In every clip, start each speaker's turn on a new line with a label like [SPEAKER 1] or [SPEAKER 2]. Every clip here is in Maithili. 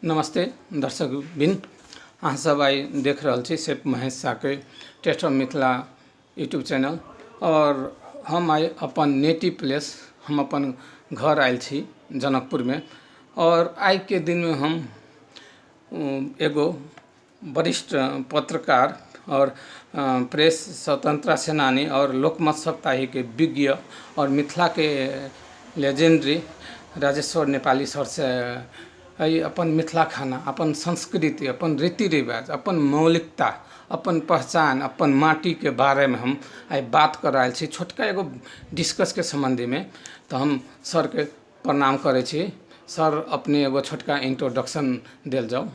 [SPEAKER 1] नमस्ते दर्शकबिन, अहाँ सब आई देख रहल छी शेफ महेश शाह के taste of Mithila YouTube channel. और हम आई अपन नेटिव प्लेस, हम अपन घर आयल छी जनकपुर में। और आई के दिन में हम एगो वरिष्ठ पत्रकार और प्रेस स्वतंत्रता सेनानी और लोकमत साप्ताहिक के विज्ञ और मिथिला के लेजेंडरी राजेश्वर नेपाली सर से अपन मिथिला खाना, अपन संस्कृति, अपन रीति रिवाज, अपन मौलिकता, अपन पहचान, अपन माटी के बारे में हम आई बात कर रहा छी, छोटका एगो डिस्कस के संबंधी में। तो हम सर के प्रणाम करे छी। सर अपने एगो छोटका इंट्रोडक्शन दिल जाओ।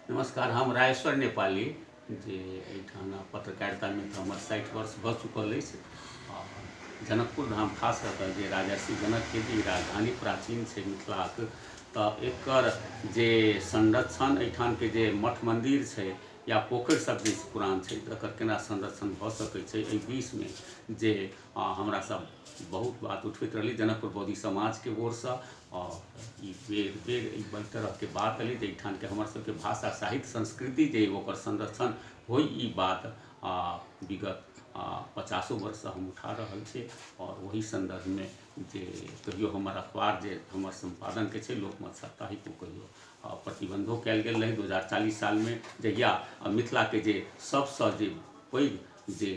[SPEAKER 2] नमस्कार, हम राजेश्वर नेपाली जे एठाम पत्रकारिता में तो हमारे 60 वर्ष भऽ चुकल अछि। जनकपुर धाम खास कर के राजर्षि जनक के भी राजधानी प्राचीन है मिथिलाक, तो एकर जे संरक्षण एठाम के जे मठ मंदिर है या पोखरि सब जे पुरान है तकर केना संरक्षण भऽ सकै छै। एहि बीच में जे हमरा सब बहुत बात उठबैत रही जनकपुर बौद्धी समाज के ओर से, और बेर बेर तरह के बात अली एठाम के हमर सबके भाषा साहित्य संस्कृति जे ओकर संरक्षण हो, बात विगत 50 वर्ष से हम उठा रहल छी। और वही संदर्भ में जे कहियो हमर अखबार जे हमर संपादन के छै लोकमत साप्ताहिक को कहियो प्रतिबंधो कयल गेल रहे 2040 साल में, जहिया मिथिला के जे सबसे जे पैघ जे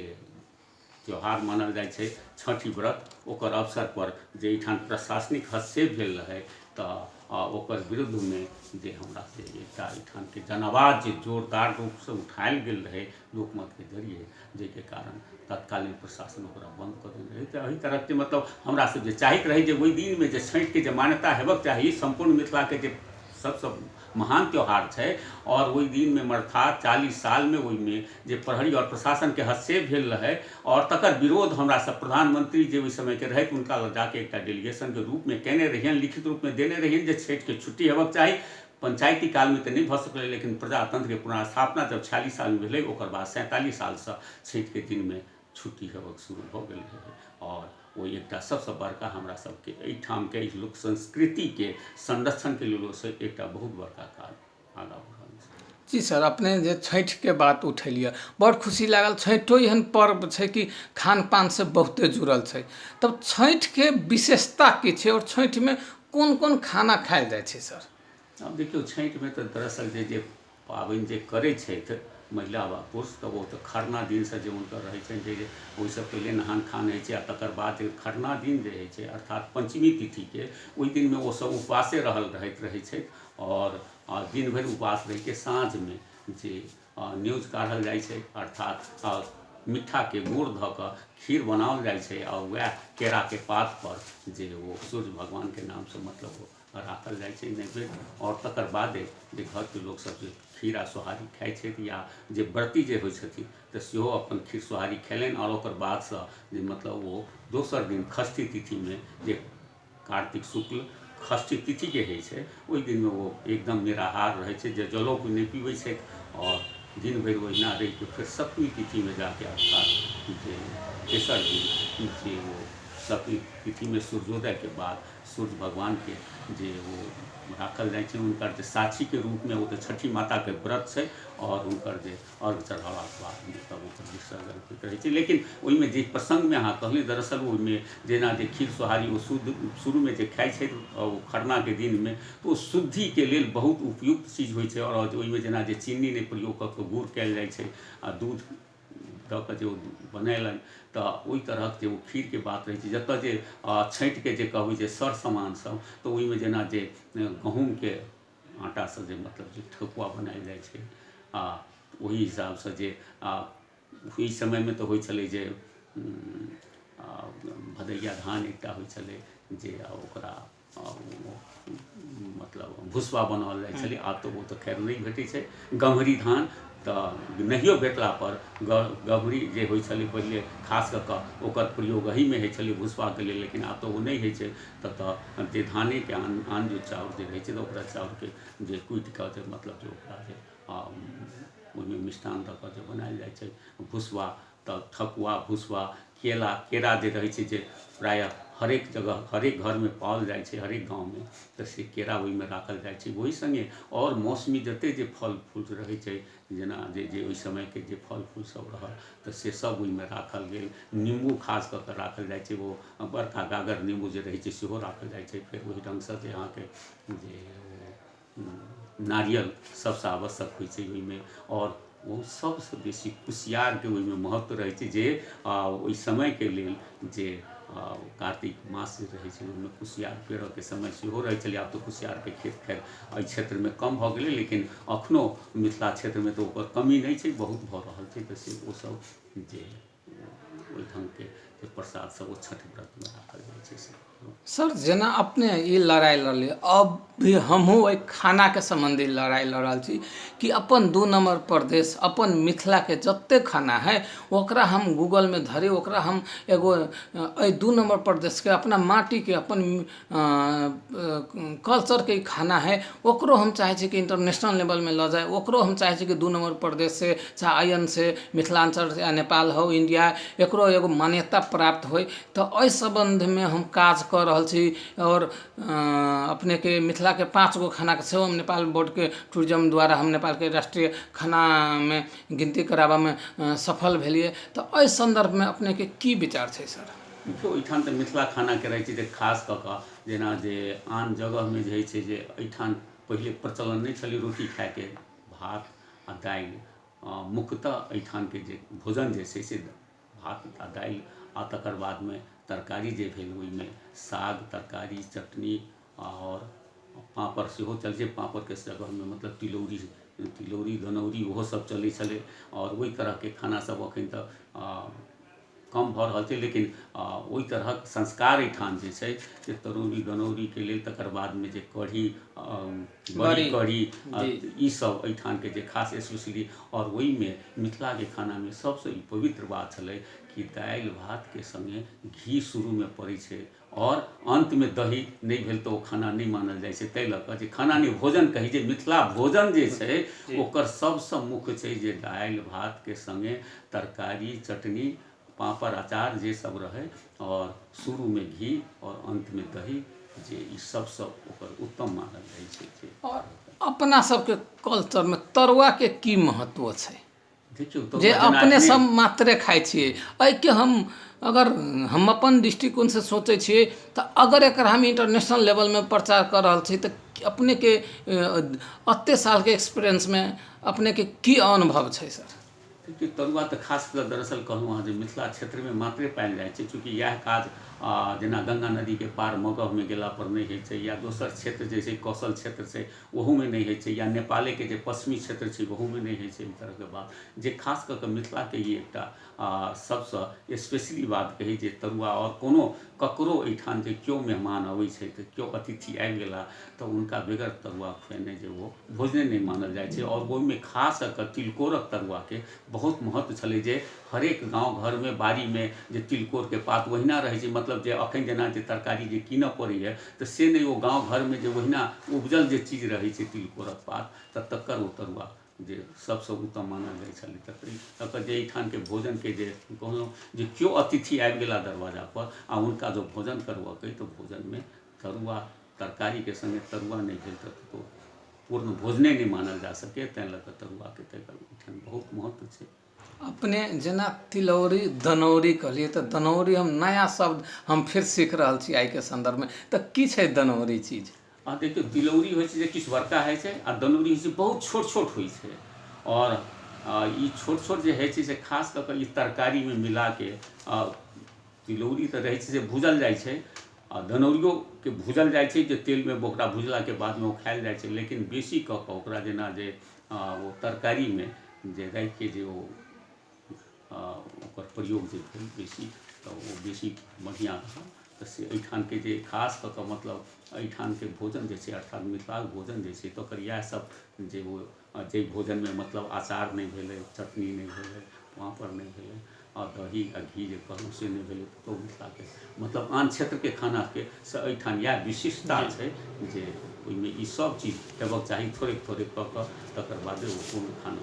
[SPEAKER 2] त्यौहार मानल जाए छै छठी व्रत, ओकर अवसर पर जे एठाम प्रशासनिक हस्तक्षेप भेल रहे तो ओकर विरुद्ध में जे हमरा से एकटा एठाम के जनावाज जे जोरदार रूप से उठायल गेल रहे लोकमत के जरिए, जेके कारण तत्कालीन प्रशासन ओकरा बंद कर देने रहे। तो एही तरह के मतलब हमरा सब जे चाहैत रही जे ओहि दिन में जे छठि के जे मान्यता हेबाक चाहिए, संपूर्ण मिथिला के जे सबसे महान त्यौहार है, और वही दिन में अर्थात 40 साल में वही में जे प्रहरी और प्रशासन के हस्तक्षेप भेल रहे, और तकर विरोध हमरा सब प्रधानमंत्री जे उस समय के रहे उनका जाके एक डेलीगेशन के रूप में कहने रहिए, लिखित रूप में देने रहिए जे छठि के छुट्टी हेबाक चाहिए। पंचायती काल में तो नहीं भ सकल, लेकिन प्रजातंत्र के पुनर्स्थापना जब 46 साल में भेलै, ओकर बाद 47 साल से छठि के दिन में छुट्टी हेबाक शुरू भऽ गेल रहे। और वो एकटा सबसे बड़का हमरा सबके एहिठाम के लोक संस्कृति के संरक्षण के लेल से एकटा बहुत बड़का काज आगाँ बढ़ल छै।
[SPEAKER 1] जी सर, अपने जे छठि के बात उठेलिए, बड़ खुशी लागल। छठो एहन पर्व है कि खान पान से बहुते जुड़ल है। तब छठि के विशेषता की छै और छठि में कौन कौन खाना खायल जाए छै सर?
[SPEAKER 2] अब देखियो छठि में तो दरअसल जे पाबनि जे करै छथि महिला व पुरुष, तो वो तो खरना दिन से जो उनकर रहे जे ओहिसँ पहले नहान खान होइ छै, आ तकर बाद खरना दिन जे होइ छै अर्थात पंचमी तिथि के, ओहि दिन में वो सब उपवासे रहैत रहै छै। और दिन भर उपवास रह के साँझ में जे न्योज काढ़ल जाइ छै, अर्थात मीठा के गुड़ धऽ कऽ खीर बनाओल जाइ छै, और वह केरा के पात पर जे वो सूर्य भगवान के नाम से मतलब वो राखल जाइ छै नैवेद्य। और तकर बादे जे घर के लोग सब जे खीर आ सोहारी खाइ छै, या जे व्रती जे होइ छथिन तऽ सेहो अपन खीर सोहारी खेलनि। और ओकर बाद से जे मतलब वो दोसर दिन षष्ठी तिथि में जे कार्तिक शुक्ल षष्ठी तिथि के होइ छै, ओहि दिन में वो एकदम निराहार रहे छै, जे जलो नहीं पीबै छै, और दिन भर ओहिना रहि के फिर सप्तमी तिथि में जाके अर्थात जे तेसर दिन जे वो सप्तमी तिथि में सूर्योदय के बाद सूर्य भगवान के जे वो राखल जाइ छै, उनकर जे साक्षी के रूप में वो तो छठी माता के व्रत है, और उनकर जे अर्घ चढ़ाला के बाद तब ओकर विसर्जन होइत रहै छै। लेकिन ओहि में जे प्रसंग में अहाँ कहलिए, दरअसल ओहि में जेना जे खीर सोहारी वो शुरू में जे खाइ छै खरना के दिन में, तो शुद्धि के लेल बहुत उपयुक्त चीज होइ छै। और ओहि में जेना जे चीनी नहीं प्रयोग कऽ के गुड़ कयल जाइ छै, आ दूध दऽ कऽ जे बनेलनि, तो ओहि तरह जे वो खीर के बात रहे छै। जतऽ जे छठि के जे कहबै जे सर सामान सब, तो ओहि में जेना जे गहूँम के आटा से जे मतलब जे ठकुआ बनायल जाइ छै, वही हिसाब से जे ओहि समय में तो होइ छलै जे भदैया धान एकटा होइ छलै जे ओकरा मतलब भुसबा बनाओल जाइ छलै। आब तो वो तो खैर नहीं भेटै छै। गम्हरी धान तो नहियो भेटला पर गम्हरी जे होइ छलै पहिले खास कऽ कऽ ओकर प्रयोग एही में होइ छलै भुसबा के लेल, लेकिन आब तो वो नहीं होइ छै। तऽ जे धाने के आन जो चाउर जे रहै छै, ओकरा चाउर के जे कुटि कऽ जे मतलब जे ओकरा जे ओहिमे मिष्ठान दऽ कऽ जे बनायल जाइ छै भुसबा, तऽ ठकुआ भुसबा केरा जे रहै छै जे प्रायः हरेक जगह हरेक घर में पाओल जाइ छै, हरेक गाँव में, तो से केरा ओहि में राखल जाइ छै। वही संगे और मौसमी जते जे फल फूल रहै छै, जेना जे ओहि समय के जे फल फूल सब रहल तो से सब ओहि में राखल गेल। नींबू खास कऽ के राखल जाइ छै, वो बड़का गागर नींबू जे रहै छै सेहो राखल जाइ छै। फेर ओहि ढंग से जे अहाँके जे नारियल सबसे आवश्यक होइ छै ओहि में, और वो सबसे बेसी कुसियार के ओहि में महत्व रहै छै, जे ओहि समय के लेल जे कार्तिक मास जे रहै छै ओहिमे कुसियार पेरऽ के समय सेहो रहै छलै। आब तऽ कुसियार के खेत खैर एहि क्षेत्र में कम भऽ गेलै, लेकिन अखनो मिथिला क्षेत्र में तऽ ओकर कमी नहीं छै, बहुत भऽ रहल छै। तऽ से ओ सब जे ओहि ढंग के जे प्रसाद सब ओ छठ व्रत में राखल जाइ छै से।
[SPEAKER 1] सर जेना अपने ये लड़ाई लड़लिए, अब भी हमहूँ एक खाना के संबंधी लड़ाई लड़ रहल छी कि अपन 2 नंबर प्रदेश अपन मिथिला के जत्ते खाना है ओकरा हम गूगल में धरी, ओकरा हम एगो 2 नंबर प्रदेश के अपना माटी के अपन कल्चर के खाना है ओकरो हम चाहे छी कि इंटरनेशनल लेवल में ल जाए, ओकरो हम चाहे छी कि 2 नंबर प्रदेश से चाहे आयन से मिथिलांचल या नेपाल हो इंडिया एकरो एगो मान्यता प्राप्त हो। तो एहि संबंध में हम काज कर रहल छी, और अपने के मिथिला के 5 गो खाना के सेहो नेपाल बोर्ड के टूरिज्म द्वारा हम नेपाल के राष्ट्रीय खाना में गिनती कराबा में सफल भेलिए। तो एहि संदर्भ में अपने के की विचार छै सर?
[SPEAKER 2] देखियौ एहिठाम तऽ मिथिला खाना के रहै छै जे खास कऽ कऽ जेना जे आन जगह में जे छै जे एहिठाम पहिले प्रचलन नहीं छलै रोटी खाए के, भात आ दालि मुख्यतः एहिठाम के जे भोजन जे छै से भात आ दालि आ तकर बाद में तरकारी जे भेल ओहि में साग तरकारी चटनी और पापड़ सेहो चलै छै। पापड़ के जगह में मतलब तिलौरी दनौरी ओहो सब चलै छलै, और ओहि तरह के खाना सब अखन तक कम भऽ रहल छै। लेकिन ओहि तरहक संस्कार एहिठाम जे छै जे तरोरी दनौरी के लेल तकर बाद में जे कढ़ी बड़ी कढ़ी ई सब एहिठाम के जे खास स्पेशली, और ओहि में मिथिला के खाना में सबसे ई पवित्र बात छलै कि दालि भात के संगे घी शुरू में पड़ै छै, और अंत में दही नहीं भेल तो ओ खाना नहीं मानल जाइ छै। ताहि लऽ कऽ जे खाना नहीं भोजन कही जे मिथिला भोजन जे छै ओकर सबसे मुख्य छै जे दालि भात के संगे तरकारी चटनी पापड़ अचार जे सब रहे, और शुरू में घी और अंत में दही, जे ई सबसे ओकर उत्तम मानल जाइ छै।
[SPEAKER 1] और अपना सबके कल्चर में तरुआ के की महत्व छै?
[SPEAKER 2] देखियौ
[SPEAKER 1] जे अपने सब मात्रे खाइ छियै, एहि के हम अगर हम अपन दृष्टिकोण से सोचे छियै तो अगर एकर हम इंटरनेशनल लेवल में प्रचार कर रहल छी तो अपने के अत्ते साल के एक्सपीरियंस में अपने के की अनुभव छै सर?
[SPEAKER 2] देखिए तरुआ तो खास कर दरअसल कहलहुँ अहाँ जे मिथिला क्षेत्र में मात्रे पायल जाइ छै, चूँकि यह काज जेना गंगा नदी के पार मगह में गेला पर नहीं होइ छै, या दोसर क्षेत्र जैसे कौशल क्षेत्र छै ओहू में नहीं होइ छै, या नेपाले के जे पश्चिमी क्षेत्र छै ओहू में नहीं होइ छै। ई तरह के बात जे खास कऽ के मिथिला के ई एकटा सबसे स्पेशली बात कही जे तरुआ, और कोनो ककरो एहिठाम जे केओ मेहमान अबै छै तऽ केओ अतिथि आबि गेला तऽ उनका बगैर तरुआ खुएने जे वो भोजने नहीं मानल जाइ छै। और ओहिमे खास कऽ के तिलकोरक तरुआ के बहुत महत्व छलै, जे हरेक गाँव घर में बाड़ी में जे तिलकोर के पात ओहिना रहै छै, मतलब जे अखन जेना जे तरकारी जे कीनऽ पड़ैए तऽ से नहीं, ओ गाँव घर में जे ओहिना उपजल जे चीज रहै छै तिलकोरक पात तऽ तकर ओ तरुआ जे सबसे उत्तम मानल जाइ छलै। तकर जे एहिठाम के भोजन के जे कहलहुँ जे केओ अतिथि आबि गेला दरवाजा पर आ हुनका जो भोजन करबऽ तो भोजन में तरुआ तरकारी के संगे तरुआ नहीं भेल तो पूर्ण भोजने नहीं मानल जा सके। तैं लऽ कऽ तरुआ के एहिठाम बहुत महत्व छै।
[SPEAKER 1] अपने जेना तिलौरी दनौरी कहलिए तो दनौरी हम नया शब्द हम फिर सीख रहल छी आई के संदर्भ में, तो की छै दनौरी चीज?
[SPEAKER 2] देखियौ तिलौरी होइ छै जे किछु बड़का होइ छै, आ दनौरी होइ छै बहुत छोट छोट होइ छै, और ई छोट छोट जे होइ छै से खास कऽ के ई तरकारी में मिला के तिलौरी तऽ रहै छै से भूजल जाइ छै, आ दनौरियो के भूजल जाइ छै जे तेल में ओकरा भुजला के बाद में ओ खायल जाइ छै। लेकिन बेसी कऽ के ओकरा जेना जे वो तरकारी में जे राखि के जे ओकर प्रयोग जे भेल बेसी तऽ ओ बेसी बढ़िआँ रहल। तऽ से एहिठाम के जे खास कऽ के मतलब एहिठाम के भोजन जे छै अर्थात मिथिलाक भोजन जे छै तकर इएह सब जे वो जे भोजन में मतलब अचार नहीं भेलै, चटनी नहीं भेलै, पापड़ नहीं भेलै, और दही आ घी जे कहलहुँ से नहीं भेलै, तो मिथिला के मतलब आन क्षेत्र के खाना के से एहिठाम इएह विशिष्टता छै जे ओहिमे ई सब चीज हेबाक चाही, थोड़े थोड़े कऽ के तकर बादे ओ पूर्ण खाना